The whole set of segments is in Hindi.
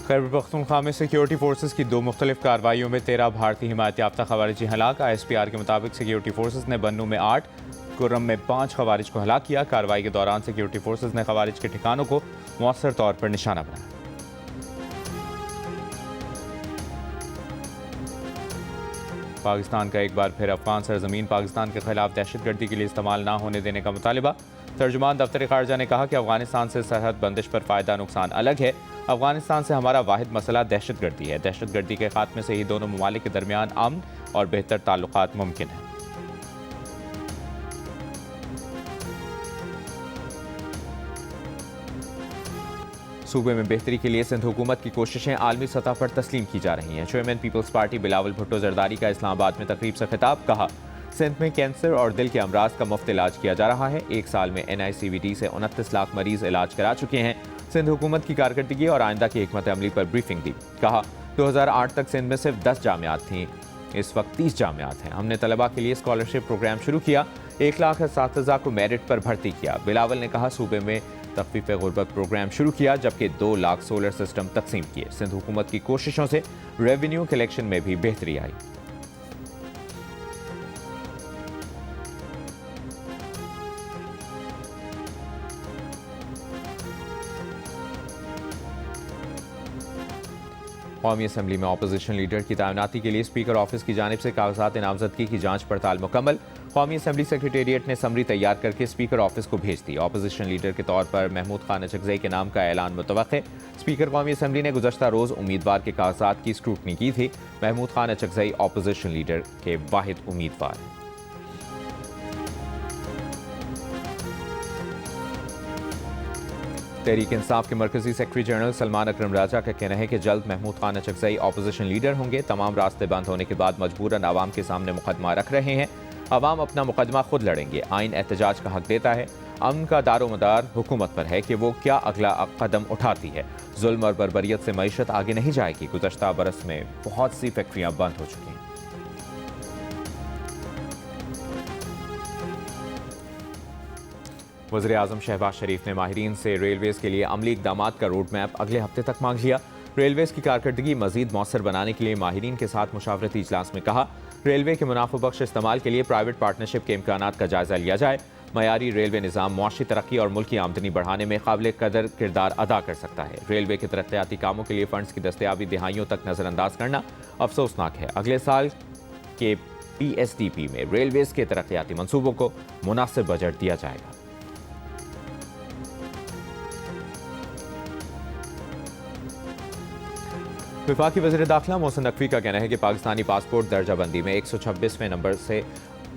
खैबर पख्तूनख्वा में सिक्योरिटी फोर्सेज की 2 मुख्तलिफ कार्रवाइयों में 13 भारतीय हिमायत याफ्ता खवारिजी हलाक। ISPR के मुताबिक सिक्योरिटी फोर्सेज ने बन्नू में 8, कुर्रम में 5 खवारिज को हलाक किया। कार्रवाई के दौरान सिक्योरिटी फोर्सेज ने खवारिज के ठिकानों को मौसर तौर पर निशाना बनाया। पाकिस्तान का एक बार फिर अफगान सरजमीन पाकिस्तान के खिलाफ दहशतगर्दी के लिए इस्तेमाल न होने देने का मुतालबा। तर्जुमान दफ्तर खारजा ने कहा कि अफगानिस्तान से सरहद बंदिश पर फ़ायदा नुकसान अलग है। अफगानिस्तान से हमारा वाहिद मसला दहशतगर्दी है। दहशतगर्दी के खात्मे से ही दोनों ममालिक के दरमियान अमन और बेहतर ताल्लुकात मुमकिन है। सूबे में बेहतरी के लिए सिंध हुकूमत की कोशिशें आलमी सतह पर तस्लीम की जा रही हैं। Chairman Peoples Party Bilawal Bhutto Zardari का इस्लामाबाद में तकरीब से खिताब। कहा, सिंध में कैंसर और दिल के अमराज का मुफ्त इलाज किया जा रहा है। एक साल में NICVD से 29 लाख मरीज इलाज करा चुके हैं। सिंध हुकूमत की कारकर्दगी और आइंदा की हिकमत अमली पर ब्रीफिंग दी। कहा, 2008 तक सिंध में सिर्फ 10 जामियात थीं, इस वक्त 30 जामियात हैं। हमने तलबा के लिए स्कॉलरशिप प्रोग्राम शुरू किया। 1 लाख असातिज़ा को मेरिट पर भर्ती किया। बिलावल ने कहा, सूबे में तखफीफ गुर्बत प्रोग्राम शुरू किया, जबकि 2 लाख सोलर सिस्टम तकसीम किए। सिंध हुकूमत की कोशिशों से रेवेन्यू कलेक्शन में भी बेहतरी आई। कौमी असम्बली में अपोजिशन लीडर की तैनाती के लिए स्पीकर ऑफिस की जानिब से कागजात नामजदगी की जांच पड़ताल मुकम्मल। कौमी असम्बली सेक्रेटेरिएट ने समरी तैयार करके स्पीकर ऑफिस को भेज दी। अपोजिशन लीडर के तौर पर महमूद खान अचकज़ई के नाम का ऐलान मुतवक्के। स्पीकर कौमी असम्बली ने गुज़श्ता रोज़ उम्मीदवार के कागजात की स्क्रूटनी की थी। महमूद खान अचकज़ई अपोजिशन लीडर के वाहिद उम्मीदवार हैं। तहरीक इंसाफ के मरकजी सेक्रेटरी जनरल सलमान अकरम राजा का कहना है कि जल्द महमूद खान अचकज़ई अपोजिशन लीडर होंगे। तमाम रास्ते बंद होने के बाद मजबूरन आवाम के सामने मुकदमा रख रहे हैं। आवाम अपना मुकदमा खुद लड़ेंगे। आइन एहतजाज का हक देता है। अमन का दारोमदार हुकूमत पर है कि वो क्या अगला कदम उठाती है। जुल्म और बर्बरियत से मईशत आगे नहीं जाएगी। गुज़श्ता बरस में बहुत सी फैक्ट्रियाँ बंद हो चुकी हैं। वज़ीर-ए-आज़म शहबाज शरीफ ने माहिरीन से रेलवेज़ के लिए अमली इक़दामात का रोड मैप अगले हफ्ते तक मांग लिया। रेलवेज़ की कारकर्दगी मज़ीद मौसर बनाने के लिए माहिरीन के साथ मुशावरती इजलास में कहा, रेलवे के मुनाफा बख्श इस्तेमाल के लिए प्राइवेट पार्टनरशिप के इम्कानात का जायज़ा लिया जाए। मयारी रेलवे निज़ाम मुआशी तरक्की और मुल्की आमदनी बढ़ाने में काबिल कदर किरदार अदा कर सकता है। रेलवे के तरक्याती कामों के लिए फ़ंड्स की दस्तयाबी दिहाइयों तक नज़रअंदाज करना अफसोसनाक है। अगले साल के PSDP में रेलवेज़ के तरक्याती मनसूबों को मुनासिब बजट दिया जाएगा। वफाकी वज़ीर दाखिला मोहसिन नकवी का कहना है कि पाकिस्तानी पासपोर्ट दर्जाबंदी में 126वें नंबर से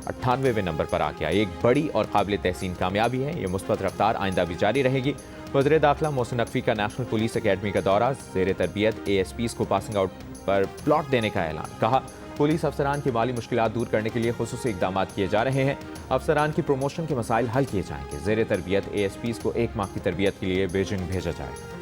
98वें नंबर पर आ गया। एक बड़ी और काबिल तहसीन कामयाबी है। ये मुस्बत रफ्तार आइंदा भी जारी रहेगी। वज़ीर दाखिला मोहसिन नकवी का नेशनल पुलिस अकेडमी का दौरा, ज़ेर तरबियत ASPs को पासिंग आउट पर प्लॉट देने का ऐलान। कहा, पुलिस अफसरान की माली मुश्किलात दूर करने के लिए खुसूसी इक़दाम किए जा रहे हैं। अफसरान की प्रमोशन के मसाइल हल किए जाएंगे। ज़ेर तरबियत ASPs को 1 माह की तरबियत के लिए बीजिंग भेजा जाएगा।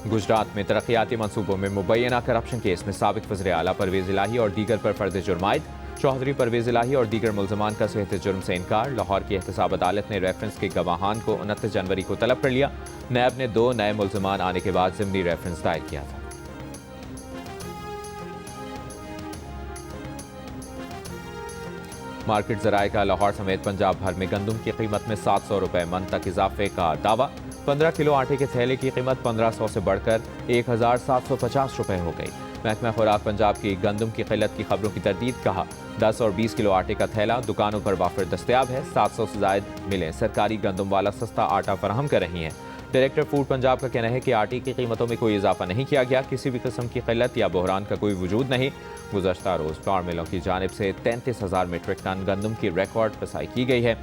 गुजरात में तरक्याती मनसूबों में मुबैना करप्शन केस में साबिक वज़ीर आला परवेज़ इलाही और दीगर पर फर्द जुर्म आयद। चौधरी परवेज़ इलाही और दीगर मुल्ज़मान का सेहत जुर्म से इनकार। लाहौर की एहतसाब अदालत ने रेफरेंस के गवाहान को 29 जनवरी को तलब कर लिया। नैब ने 2 नए मुल्ज़मान आने के बाद ज़िमनी रेफरेंस दायर किया था। मार्केट ज़राए का लाहौर समेत पंजाब भर में गंदम की कीमत में 700 रुपये मन तक इजाफे का दावा। 15 किलो आटे के थैले की कीमत 1500 से बढ़कर 1750 रुपये हो गई। महकमा खुराक पंजाब की गंदम की किल्लत की खबरों की तरदीद। कहा, 10 और 20 किलो आटे का थैला दुकानों पर वाफिर दस्तयाब है। 700 से ज़ायद मिलें सरकारी गंदम वाला सस्ता आटा फराहम कर रही हैं। डायरेक्टर फूड पंजाब का कहना है कि आटे की कीमतों में कोई इजाफा नहीं किया गया। किसी भी किस्म की किल्लत या बहरान का कोई वजूद नहीं। गुज़श्ता रोज़ फ्लावर मिलों की जानिब से 33,000 मीट्रिक टन गंदम की रिकॉर्ड पिसाई की गई है।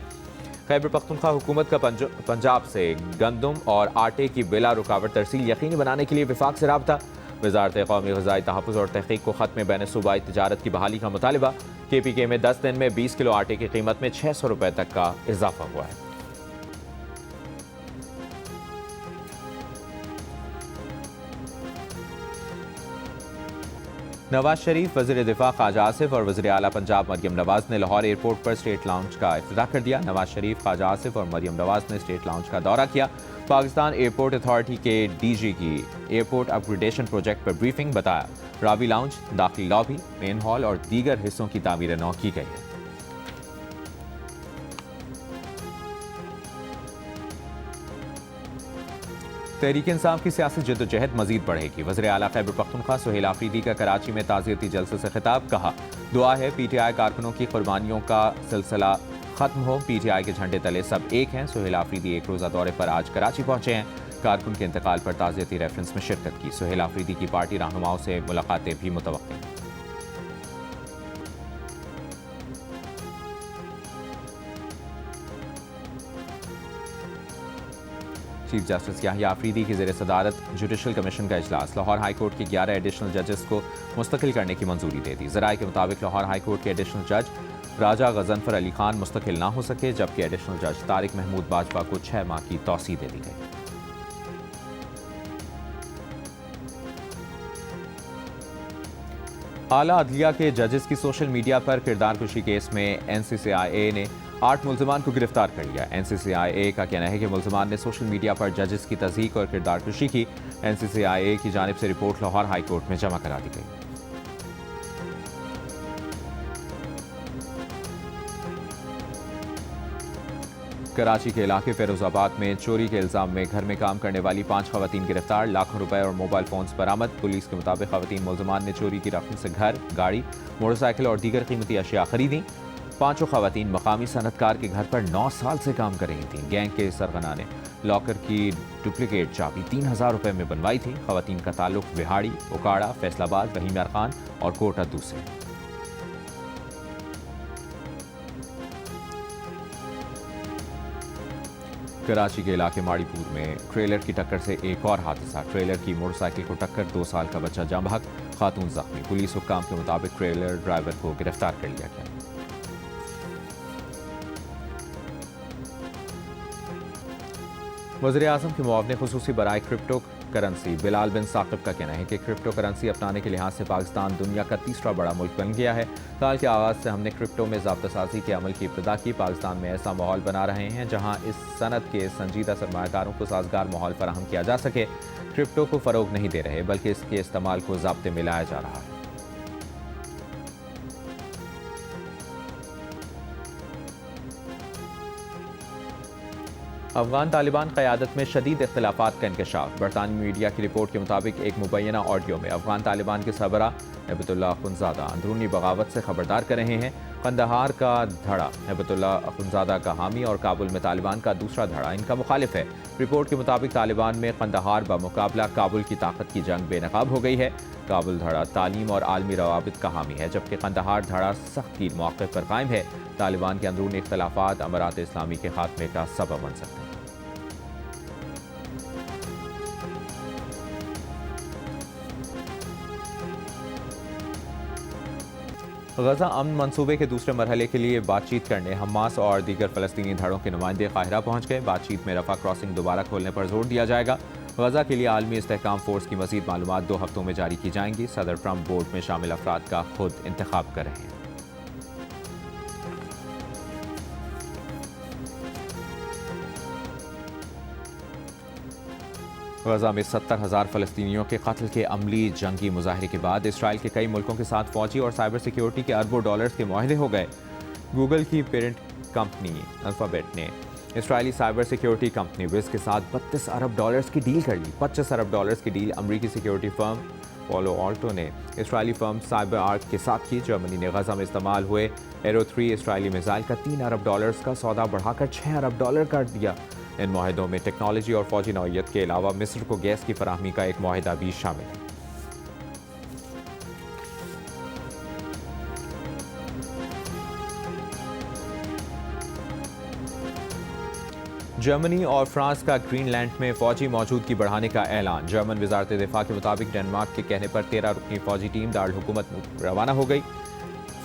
खैबर पख्तूनख्वा हुकूमत का पंजाब से गंदम और आटे की बिला रुकावट तरसील यकीनी बनाने के लिए विफाक से राब्ता। वज़ारत क़ौमी ग़िज़ाई तहफ़्फ़ुज़ और तहक़ीक़ को ख़त्म बैन सूबाई तिजारत की बहाली का मुतालिबा। KPK में 10 दिन में 20 किलो आटे की कीमत में 600 रुपये तक का इजाफा हुआ है। नवाज शरीफ, वज़ीर दिफा ख्वाजा आसिफ और वज़ीर आला पंजाब मरियम नवाज ने लाहौर एयरपोर्ट पर स्टेट लाउंज का इफ्तिताह कर दिया। नवाज शरीफ, ख्वाजा आसिफ और मरियम नवाज ने स्टेट लाउंज का दौरा किया। पाकिस्तान एयरपोर्ट अथॉरिटी के डीजी की एयरपोर्ट अपग्रेडेशन प्रोजेक्ट पर ब्रीफिंग। बताया रावी लाउंज, दाखिली लॉबी, मेन हॉल और दीगर हिस्सों की तामीर नौ की गई है। तहरीक इंसाफ की सियासी जद्दोजहद मजीद बढ़ेगी। वज़ीर आला खैबर पख्तूनख्वा सुहेल आफरीदी का कराची में ताज़ियती जलसे से खिताब। कहा दुआ है पीटीआई कारकुनों की कुर्बानियों का सिलसिला खत्म हो, पीटीआई के झंडे तले सब एक हैं। सुहेल आफरीदी एक रोज़ा दौरे पर आज कराची पहुंचे हैं। कारकुन के इंतकाल पर ताज़ियती रेफरेंस में शिरकत की। सुहेल आफरीदी की पार्टी रहनुमाओं से मुलाकातें भी मुतवक्किल। चीफ जस्टिस याहिया आफरीदी की ज़ेर सदारत जुडिशल कमीशन का इजलास। लाहौर हाई कोर्ट के 11 एडिशनल जजेस को मुस्तकिल करने की मंजूरी दे दी। ज़राए के मुताबिक लाहौर हाई कोर्ट के एडिशनल जज राजा गजनफर अली खान मुस्तकिल ना हो सके, जबकि एडिशनल जज तारिक महमूद बाजवा को 6 माह की तौसीह दे दी गई। आला अदलिया के जजेस की सोशल मीडिया पर किरदार कुशी केस में NCCIA ने 8 मुल्ज़िमान को गिरफ्तार कर लिया। NCCIA का कहना है कि मुल्ज़िमान ने सोशल मीडिया पर जजेस की तज़हीक और किरदार कुशी की। NCCIA की जानिब से रिपोर्ट लाहौर हाई कोर्ट में जमा करा दी गई। कराची के इलाके फिरोजाबाद में चोरी के इल्जाम में घर में काम करने वाली 5 खवातीन गिरफ्तार। लाखों रुपए और मोबाइल फोन्स बरामद। पुलिस के मुताबिक खवातीन मुल्ज़िमान ने चोरी की रकम से घर, गाड़ी, मोटरसाइकिल और दीगर कीमती अशिया खरीदी। 5 खवातीन मकामी सनतकार के घर पर 9 साल से काम कर रही थीं। गैंग के सरगना ने लॉकर की डुप्लीकेट चाबी 3000 रुपए में बनवाई थी। खवातीन का ताल्लुक बिहाड़ी, उकाड़ा, फैसलाबाद, रहीम यार खान और कोट अद्दू से। कराची के इलाके माड़ीपुर में ट्रेलर की टक्कर से एक और हादसा। ट्रेलर की मोटरसाइकिल को टक्कर 2 साल का बच्चा जाम बहक, खातून जख्मी। पुलिस हुक्काम के मुताबिक ट्रेलर ड्राइवर को गिरफ्तार कर लिया गया। वज़ीर आज़म के मुआवने खुसूसी बराए क्रिप्टो करेंसी बिलाल बिन साकिब का कहना है कि क्रिप्टो करेंसी अपनाने के लिहाज से पाकिस्तान दुनिया का तीसरा बड़ा मुल्क बन गया है। साल के आगाज़ से हमने क्रिप्टो में ज़ाब्तासाज़ी के अमल की इब्तिदा की। पाकिस्तान में ऐसा माहौल बना रहे हैं जहां इस सनत के संजीदा सरमायाकारों को साजगार माहौल फराहम किया जा सके। क्रिप्टो को फ़रोग नहीं दे रहे बल्कि इसके इस्तेमाल को ज़ाब्ते में लाया जा रहा है। अफगान तालिबान क़यादत में शदीद इख्तिलाफ़ात का इंकशाफ। बरतानी मीडिया की रिपोर्ट के मुताबिक एक मुबैना ऑडियो में अफगान तालिबान के सरबरा हिबतुल्लाह अखुंज़ादा अंदरूनी बगावत से खबरदार कर रहे हैं। कंदहार का धड़ा हिबतुल्लाह अखुंज़ादा का हामी और काबुल में तालिबान का दूसरा धड़ा इनका मुखालिफ है। रिपोर्ट के मुताबिक तालिबान में कंदहार बमुकाबला काबुल की ताकत की जंग बेनकाब हो गई है। काबुल धड़ा तालीम और आलमी रवाबित का हामी है, जबकि कंदहार धड़ा सख्त की मौक़िफ़ पर कायम है। तालिबान के अंदरूनी इख्तिलाफ़ात अमारात इस्लामी के खात्मे का सबब बन सकते हैं। गजा अमन मंसूबे के दूसरे मरहले के लिए बातचीत करने हमास और दीगर फ़लस्तीनी धड़ों के नुमाइंदे काहिरा पहुंच गए। बातचीत में रफा क्रॉसिंग दोबारा खोलने पर जोर दिया जाएगा। गजा के लिए आलमी इस्तेहकाम फोर्स की मज़ीद मालूमात 2 हफ्तों में जारी की जाएंगी। सदर ट्रंप बोर्ड में शामिल अफराद का खुद इंतखाब कर रहे हैं। गजा में 70,000 फ़लस्तीनियों के कत्ल के अमली जंगी मुजाहरे के बाद इसराइल के कई मुल्कों के साथ फौजी और साइबर सिक्योरिटी के अरबों डॉलर्स के मुआहदे हो गए। गूगल की पेरेंट कंपनी अल्फ़ाबेट ने इसराइली साइबर सिक्योरिटी कंपनी विज़ के साथ 32 अरब डॉलर्स की डील कर ली। 25 अरब डॉलर्स की डील अमरीकी सिक्योरिटी फर्म पोलो ऑल्टो ने इसराइली फर्म साइबर आर्क के साथ की। जर्मनी ने गजा में इस्तेमाल हुए एरो 3 इसराइली मिसाइल का 3 अरब डॉलर्स का सौदा बढ़ाकर 6 अरब डॉलर कर दिया। इन मुआहदों में टेक्नोलॉजी और फौजी नौइयत के अलावा मिस्र को गैस की फराहमी का एक मुआहदा भी शामिल है। जर्मनी और फ्रांस का ग्रीनलैंड में फौजी मौजूदगी बढ़ाने का ऐलान। जर्मन वजारत दिफा के मुताबिक डेनमार्क के कहने पर 13 रुकनी फौजी टीम दारुल हुकूमत रवाना हो गई।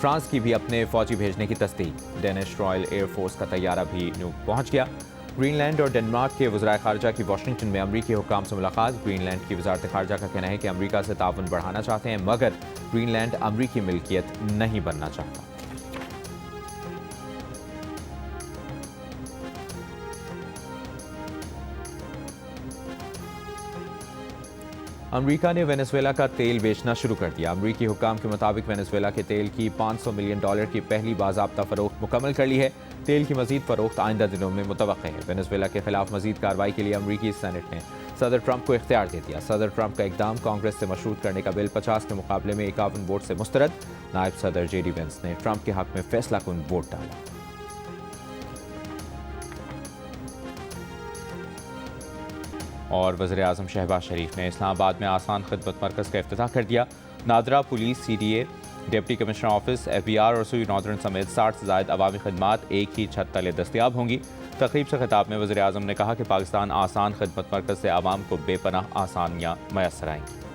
फ्रांस की भी अपने फौजी भेजने की तस्दीक। डेनिश रॉयल एयरफोर्स का तैयारा भी न्यूक पहुंच गया। ग्रीनलैंड और डेनमार्क के वज़राए ख़ारजा की वाशिंगटन में अमरीकी हुक्काम से मुलाकात। ग्रीनलैंड की वज़ारत ख़ारजा का कहना है कि अमरीका से ताउन बढ़ाना चाहते हैं, मगर ग्रीनलैंड अमरीकी मिल्कियत नहीं बनना चाहता। अमरीका ने वेनेजुएला का तेल बेचना शुरू कर दिया। अमरीकी हुक्काम के मुताबिक वेनेजुएला के तेल की $500 मिलियन की पहली बाज़ाब्ता फ़रोख्त मुकम्मल कर ली है। तेल की मज़ीद फ़रोख्त आइंदा दिनों में मुतवक्के है। वेनेजुएला के खिलाफ मज़ीद कार्रवाई के लिए अमरीकी सेनेट ने सदर ट्रंप को इख्तियार दे दिया। सदर ट्रंप का इकदाम कांग्रेस से मशरूत करने का बिल 50 के मुकाबले में 51 वोट से मुस्तरद। नायब सदर JD वेंस ने ट्रंप के हक में फैसला कुन वोट डाला। और वज़ीर-ए-आज़म शहबाज शरीफ ने इस्लामाबाद में आसान खिदमत मरकज़ का इफ्तिताह कर दिया। NADRA police, CDA, deputy commissioner office, FBI और सुई नॉर्दर्न समेत 60 से ज़ायद अवामी खदमात एक ही छत तले दस्तियाब होंगी। तकरीब से खिताब में वज़ीर-ए-आज़म ने कहा कि पाकिस्तान आसान खिदमत मरकज़ से आवाम को बेपनाह आसानियाँ मैसर आएंगी।